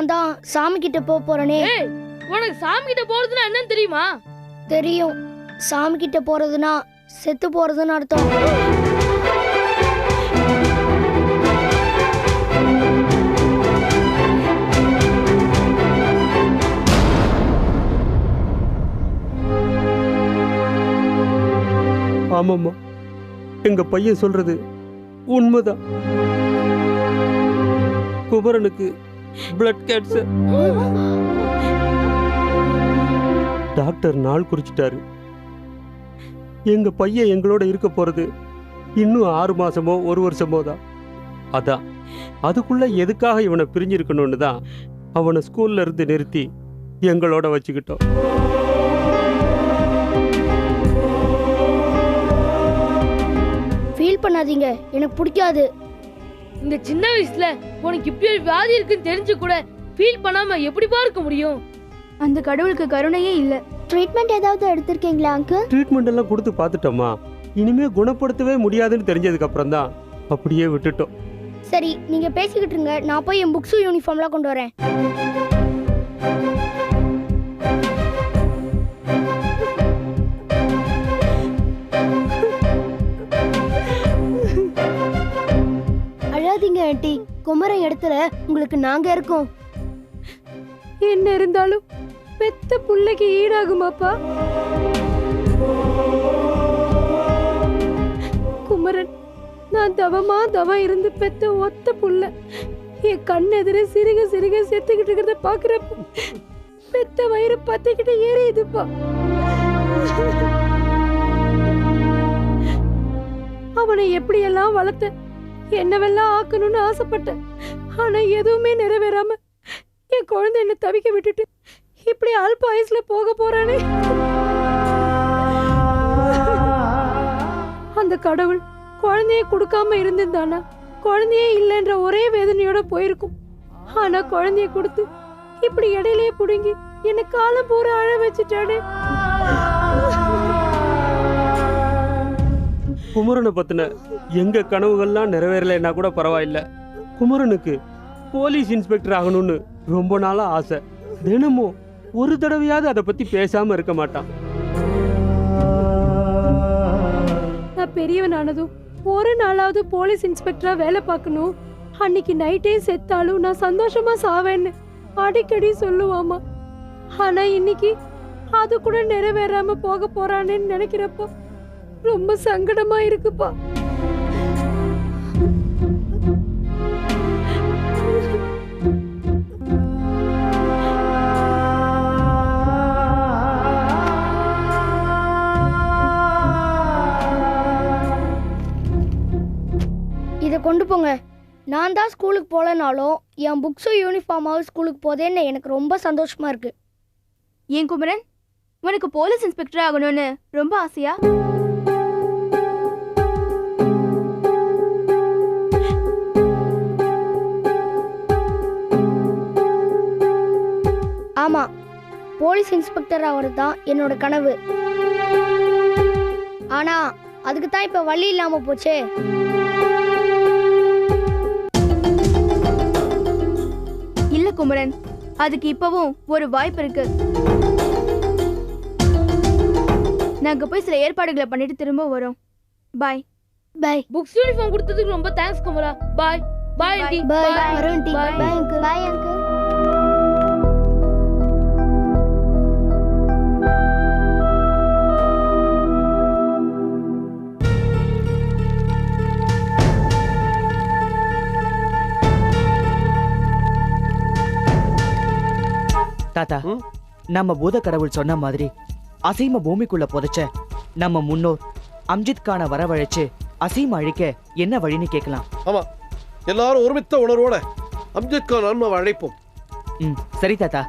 நான் தான் சாமி கிட்ட போறேனே. உனக்கு சாமி கிட்ட போறதுன்னா என்னன்னு தெரியுமா? தெரியும். சாமி கிட்ட போறதுன்னா செத்து போறதுன்னு அர்த்தம். ஆமாம்மா, எங்க பையன் சொல்றது உண்மைதான். குமரனுக்கு பிளட் கேன்சர். டாக்டர் நாள் குறிச்சிட்டாரு. எங்க பையன் எங்களோட இருக்க போறது இன்னும் 6 மாசமோ 1 வருஷமோ தான். அதான் அதுக்குள்ள எதுக்காக இவனை பிரிஞ்சிருக்கணும்னு தான் அவனை ஸ்கூல்ல இருந்து நிறுத்தி எங்களோட வச்சுக்கிட்டோம். ஃபீல் பண்ணாதீங்க, எனக்கு பிடிக்காது. இந்த சின்ன வயசுல உனக்கு இப்படி ஒரு வியாதி இருக்குன்னு தெரிஞ்சு கூட ஃபீல் பண்ணாம எப்படி பார்க்க முடியும்? அந்த கடவுளுக்கு கருணையே இல்ல. ட்ரீட்மெண்ட் ஏதாவது எடுத்திருக்கீங்களா அங்கிள்? ட்ரீட்மெண்ட் எல்லாம் கொடுத்து பார்த்துட்டோமா. இனிமே குணப்படுத்தவே முடியாதுன்னு தெரிஞ்சதுக்கு அப்புறம் தான் அப்படியே விட்டுட்டோம். சரி, நீங்க பேசிக்கிட்டு இருங்க, நான் போய் என் புக்ஸும் யூனிஃபார்ம்லாம் கொண்டு வரேன். அழாதீங்க ஆண்டி, குமரன் இடத்துல உங்களுக்கு நாங்க இருக்கோம். என்ன இருந்தாலும் பெத்த புள்ளைக்கு ஈடாகுமாப்பா? குமரன் நான் தவம் இருந்து பெத்த ஒத்த புள்ள என் கண் எதிர சிறுக சிறுக செத்துக்கிட்டு இருக்கிறத பாக்குறப்ப பெத்த வயிறு பத்திக்கிட்டு ஏறியுதுப்பா. அவனை எப்படியெல்லாம் வளர்த்த, என்னவெல்லாம் ஆக்கணும்னு ஆசைப்பட்டேன். ஆனா எதுவுமே நிறைவேறாம என் குழந்தை என்ன தவிக்க விட்டுட்டு இப்படி அல்ப வயசுல போக போறானே. அந்த கடவுள் குழந்தைய கொடுக்காம இருந்திருந்தானா குழந்தையே இல்லைன்ற ஒரே வேதனையோட போயிருக்கும். ஆனா குழந்தைய கொடுத்து இப்படி இடையிலே புடுங்கி என்ன காலம் பூரா அழ வச்சுட்டானே. குமரனை பத்தின எங்க கனவுகள்லாம் நிறைவேறலைன்னா கூட பரவாயில்ல. குமரனுக்கு போலீஸ் இன்ஸ்பெக்டர் ஆகணும்னு ரொம்ப நாளா ஆசை. தினமும் ஒரு தடவையாவது அதை பத்தி பேசாம இருக்க மாட்டான். நான் பெரியவனானதும் ஒரு நாளாவது போலீஸ் இன்ஸ்பெக்டரா வேலை பார்க்கணும், அன்னைக்கு நைட்டே செத்தாலும் நான் சந்தோஷமா சாவேன்னு அடிக்கடி சொல்லுவாமா. ஆனா இன்னைக்கு அது கூட நிறைவேறாம போக போறானேன்னு நினைக்கிறப்போ ரொம்ப சங்கடமா இருக்குப்பா. இதை கொண்டு போங்க. நான் தான் ஸ்கூலுக்கு போகலனாலும் என் புக்ஸும் யூனிஃபார்மாவும் ஸ்கூலுக்கு போதேன்னு எனக்கு ரொம்ப சந்தோஷமா இருக்கு. ஏன் குமரன், உனக்கு போலீஸ் இன்ஸ்பெக்டர் ஆகணும்னு ரொம்ப ஆசையா? ஆமா, போலீஸ் இன்ஸ்பெக்டர் ஆகிறது தான் என்னோட கனவு. ஆனா அதுக்கு தான் இப்ப வழி இல்லாம போச்சே. இல்ல குமரன், அதுக்கு இப்பவும் ஒரு வாய்ப்பு இருக்கு. நாங்க போய் சில ஏற்பாடுகளை பண்ணிட்டு திரும்ப வரோம். பாய். பாய். புக்ஸ் யூனிஃபார்ம் கொடுத்ததுக்கு ரொம்ப தேங்க்ஸ் குமரா. பாய் பாய் ஆண்டி. பாய் வரோம் டி. Bye uncle. Bye uncle. தாத்தா, நம்ம பூத கடவுள் சொன்ன மாதிரி அசீம பூமிக்குள்ள புதைச்ச நம்ம முன்னோர் அம்ஜித் கான வரவழைச்சு அசீம் அழிக்க என்ன வழின்னு கேட்கலாம். ஆமா, எல்லாரும் ஒருமித்த உணர்வோட அம்ஜித் கான் ஆன்மாவை அழைப்போம். சரி தாத்தா.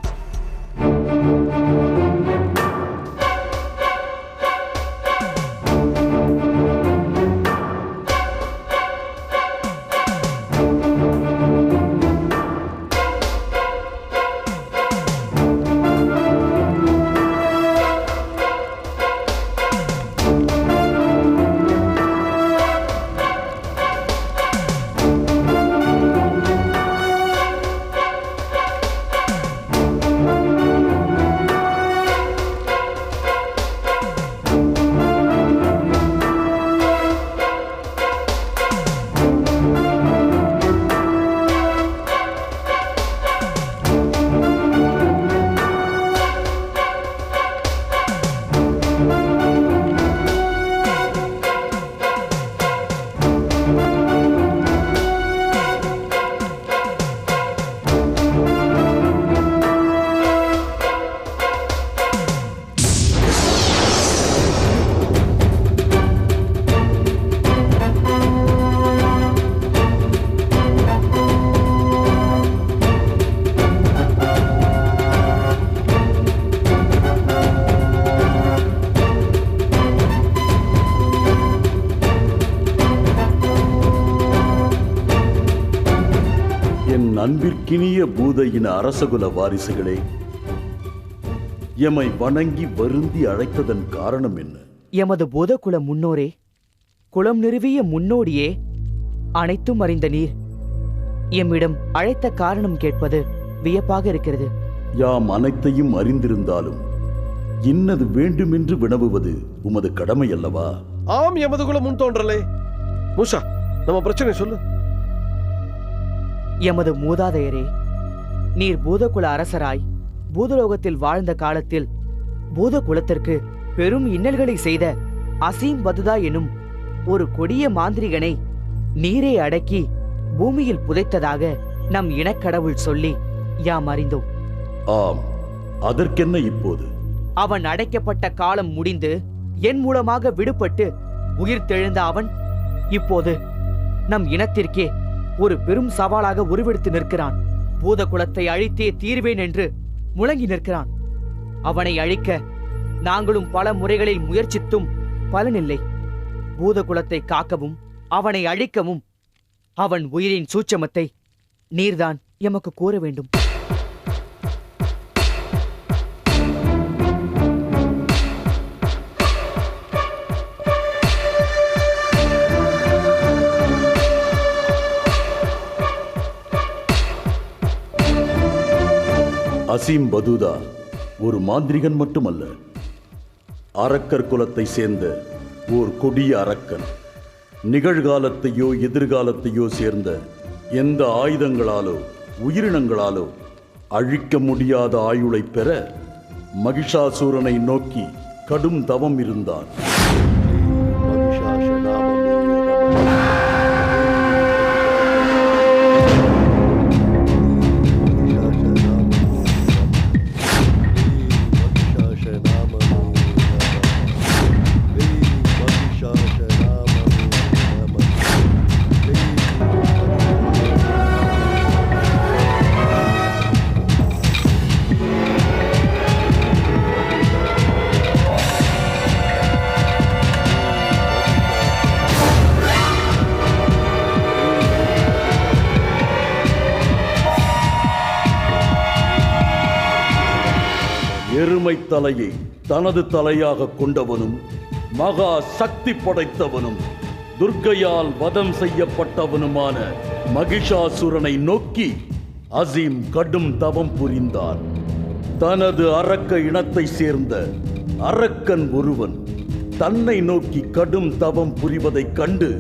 அன்பிற்கினிய பூதையின் அரசகுல வாரிசுகளே, எமை வணங்கி வருந்தி அழைத்ததன் காரணம் என்ன? எமது பூதகுல முன்னோரே, குலம் நிறுவிய முன்னோடியே, அனைத்தும் அறிந்த நீர் எம்மிடம் அழைத்த காரணம் கேட்பது வியப்பாக இருக்கிறது. யாம் அனைத்தையும் அறிந்திருந்தாலும் இன்னது வேண்டுமென்று வினவுவது உமது கடமை அல்லவா? ஆம், எமது குல முன் தோன்றலே. மூஷா, நம்ம பிரச்சனை சொல்லு. எமது மூதாதையரே, நீர் பூதகுல அரசராய் பூதலோகத்தில் வாழ்ந்த காலத்தில் பூதகுலத்திற்கு பெரும் இன்னல்களை செய்த அசீம் பதுதா எனும் ஒரு கொடிய மாந்திரிகனை நீரே அடக்கி பூமியில் புதைத்ததாக நம் இனக்கடவுள் சொல்லி யாம் அறிந்தோம். ஆம், அதற்கென்ன இப்போது? அவன் அடைக்கப்பட்ட காலம் முடிந்து என் மூலமாக விடுபட்டு உயிர் தெழுந்த அவன் இப்போது நம் இனத்திற்கே ஒரு பெரும் சவாலாக உருவெடுத்து நிற்கிறான். பூதகுலத்தை அழித்தே தீர்வேன் என்று முழங்கி நிற்கிறான். அவனை அழிக்க நாங்களும் பல முறைகளில் முயற்சித்தும் பலனில்லை. பூதகுலத்தை காக்கவும் அவனை அழிக்கவும் அவன் உயிரின் சூட்சமத்தை நீர்தான் எமக்கு கூற வேண்டும். அசீம் பதுதா ஒரு மாந்திரிகன் மட்டுமல்ல, அரக்கர் குலத்தை சேர்ந்த ஓர் கொடிய அரக்கன். நிகழ்காலத்தையோ எதிர்காலத்தையோ சேர்ந்த எந்த ஆயுதங்களாலோ உயிரினங்களாலோ அழிக்க முடியாத ஆயுளை பெற மகிஷாசூரனை நோக்கி கடும் தவம் இருந்தான். எருமை தலையை தனது தலையாக கொண்டவனும் மகா சக்தி படைத்தவனும் துர்க்கையால் வதம் செய்யப்பட்டவனுமான மகிஷாசுரனை நோக்கி அசீம் கடும் தவம் புரிந்தான். தனது அரக்க இனத்தை சேர்ந்த அரக்கன் ஒருவன் தன்னை நோக்கி கடும் தவம் புரிவதைக் கண்டு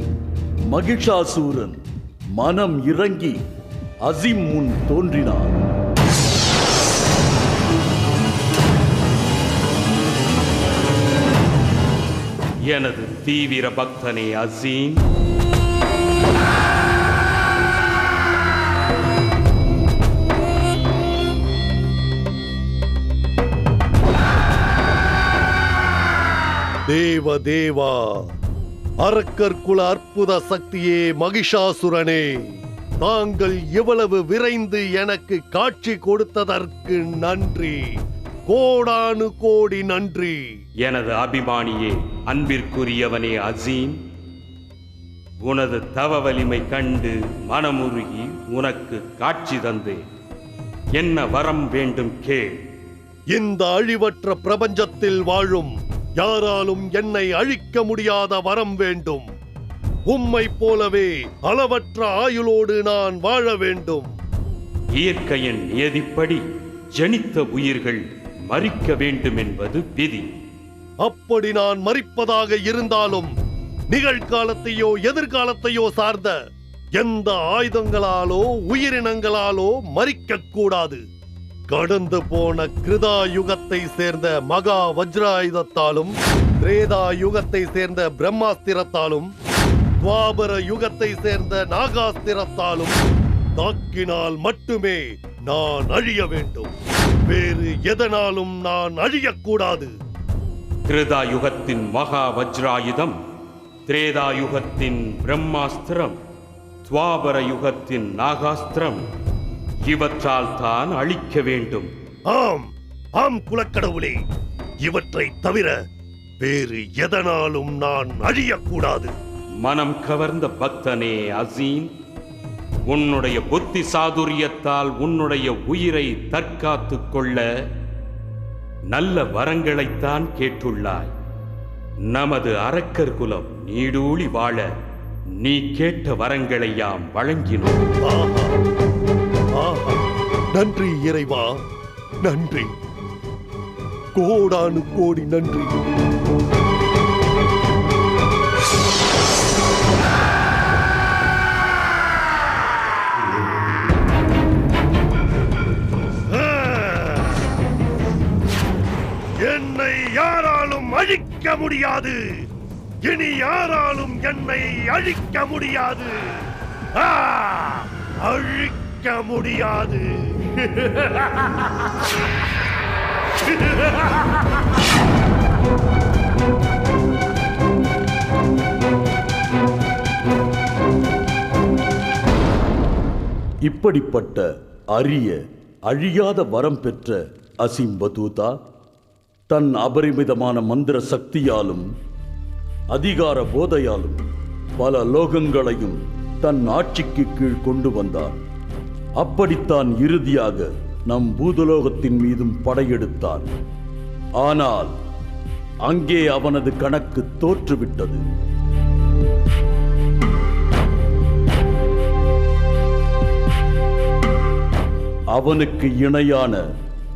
மகிஷாசூரன் மனம் இறங்கி அசீம் முன் தோன்றினான். எனது தீவிர பக்தனே அசீம், தேவ தேவா, அரக்கர் குல அற்புத சக்தியே மகிஷாசுரனே, தாங்கள் எவ்வளவு விரைந்து எனக்கு காட்சி கொடுத்ததற்கு நன்றி, கோடானு கோடி நன்றி. எனது அபிமானியே, அன்பிற்குரியவனே அசீம், உனது தவ வலிமை கண்டு மனமுருகி உனக்கு காட்சி தந்தேன். என்ன வரம் வேண்டும் கேள். இந்த அழிவற்ற பிரபஞ்சத்தில் வாழும் யாராலும் என்னை அழிக்க முடியாத வரம் வேண்டும். உம்மை போலவே அளவற்ற ஆயுளோடு நான் வாழ வேண்டும். இயற்கையின் நியதிப்படி ஜனித்த உயிர்கள் மரிக்க வேண்டும் என்பது விதி. அப்படி நான் மரிப்பதாக இருந்தாலும் நிகழ்காலத்தையோ எதிர்காலத்தையோ சார்ந்த எந்த ஆயுதங்களாலோ உயிரினங்களாலோ மரிக்க கூடாது. கடந்து போன கிருதா யுகத்தை சேர்ந்த மகா வஜ்ராயுதத்தாலும், திரேதா யுகத்தை சேர்ந்த பிரம்மாஸ்திரத்தாலும், துவாபர யுகத்தை சேர்ந்த நாகாஸ்திரத்தாலும் தாக்கினால் மட்டுமே நான் அழிய வேண்டும். வேறு எதனாலும் நான் அழியக்கூடாது. கிருதா யுகத்தின் மகா வஜ்ராயுதம், திரேதா யுகத்தின் பிரம்மாஸ்திரம், துவாபர யுகத்தின் நாகாஸ்திரம், இவற்றால் தான் அழிக்க வேண்டும். ஆம் ஆம் குலக்கடவுளே, இவற்றை தவிர வேறு எதனாலும் நான் அழியக்கூடாது. மனம் கவர்ந்த பக்தனே அசீம், உன்னுடைய புத்தி சாதுரியத்தால் உன்னுடைய உயிரை தற்காத்துக் கொள்ள நல்ல வரங்களைத்தான் கேட்டுள்ளாய். நமது அரக்கர் குலம் நீடூழி வாழ நீ கேட்ட வரங்களை யாம் வழங்கினோம். நன்றி இறைவா, நன்றி, கோடானு கோடி நன்றி. என்னை யாராலும் அழிக்க முடியாது. இனி யாராலும் என்னை அழிக்க முடியாது. அழிக்க முடியாது. இப்படிப்பட்ட அரிய அழியாத வரம் பெற்ற அசிம்பதூதா தன் அபரிமிதமான மந்திர சக்தியாலும் அதிகார போதையாலும் பல லோகங்களையும் தன் ஆட்சிக்கு கீழ் கொண்டு வந்தார். அப்படித்தான் இறுதியாக நம் பூதலோகத்தின் மீதும் படையெடுத்தான். ஆனால் அங்கே அவனது கணக்கு தோற்றுவிட்டது. அவனுக்கு இணையான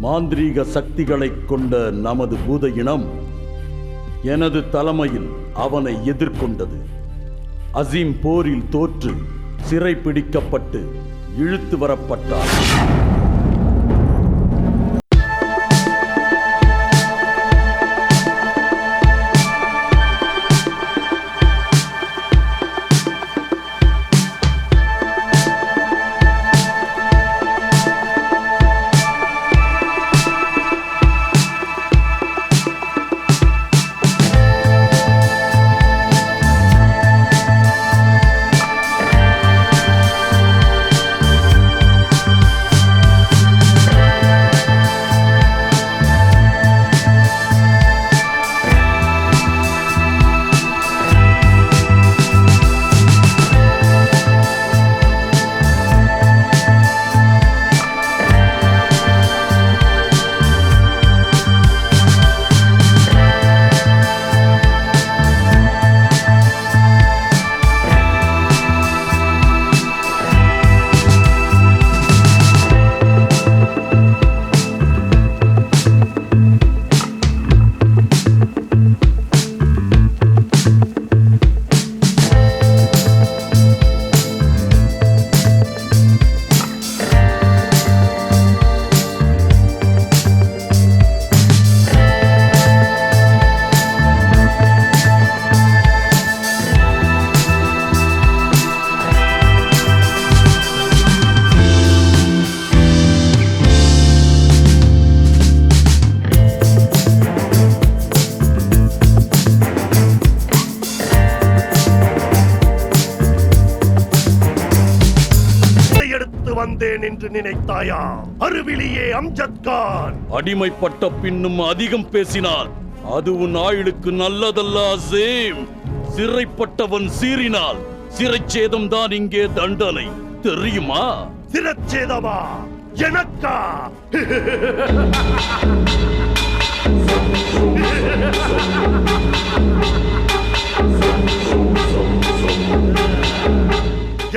மாந்திரீக சக்திகளைக் கொண்ட நமது பூத இனம் எனது தலைமையில் அவனை எதிர்கொண்டது. அசீம் போரில் தோற்று சிறை பிடிக்கப்பட்டு இழுத்து வரப்பட்டார். வந்தேன் என்று நினைத்தாயா அருவிலியே அம்ஜத் கான்? அடிமைப்பட்ட பின்னும் அதிகம் பேசினார் அது உன் ஆயுளுக்கு நல்லதல்ல அசீம். சிறைப்பட்டவன் சீறினால் சிறைச்சேதம் தான் இங்கே தண்டனை, தெரியுமா? சிறைச்சேதமா எனக்கா?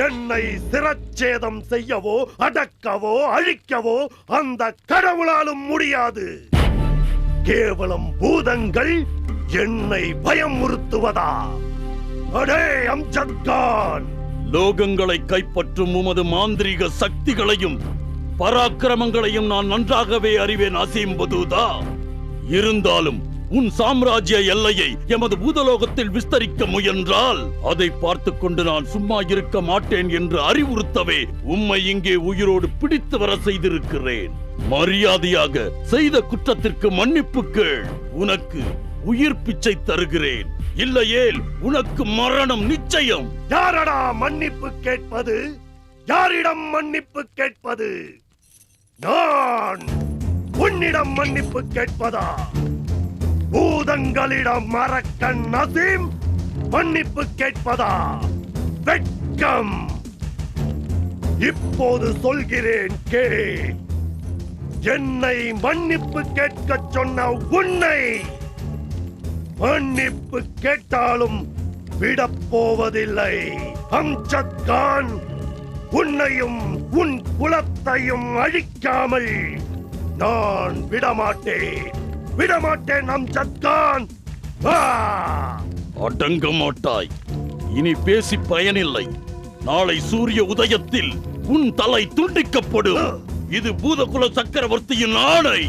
என்னை சிரச்சேதம் செய்யவோ அடக்கவோ அழிக்கவோ அந்த கடவுளாலும் முடியாது. கேவலம் பூதங்கள் என்னை பயமுறுத்துவதா? அடே அம்ஜத் கான், லோகங்களை கைப்பற்றும் உமது மாந்திரீக சக்திகளையும் பராக்கிரமங்களையும் நான் நன்றாகவே அறிவேன் அசீம் பதூதா. இருந்தாலும் உன் சாம்ராஜ்ய எல்லையை எமது பூதலோகத்தில் விஸ்தரிக்க முயன்றால் அதை பார்த்து கொண்டு நான் சும்மா இருக்க மாட்டேன் என்று அறிவுறுத்தவே உம்மை இங்கே உயிரோடு பிடித்து வர செய்திருக்கிறேன். மரியாதையாக செய்த குற்றத்திற்கு மன்னிப்பு கேள். உனக்கு உயிர் பிச்சை தருகிறேன், இல்லையேல் உனக்கு மரணம் நிச்சயம். யாரடா மன்னிப்பு கேட்பது? யாரிடம் மன்னிப்பு கேட்பது? நான் உன்னிடம் மன்னிப்பு கேட்பதா? பூதங்களிடம் அரக்கன் அசீம் மன்னிப்பு கேட்பதா? வெட்கம்! இப்போது சொல்கிறேன் கேள். என்னை மன்னிப்பு கேட்க சொன்ன உன்னை மன்னிப்பு கேட்டாலும் விடப்போவதில்லை. அம்ஜத் கான், உன்னையும் உன் குலத்தையும் அழிக்காமல் நான் விடமாட்டேன் அம்ஜத் கான். அடங்க மாட்டாய். இனி பேசி பயனில்லை. நாளை சூரிய உதயத்தில் உன் தலை துண்டிக்கப்படும். இது பூதகுல சக்கரவர்த்தியின் ஆணை.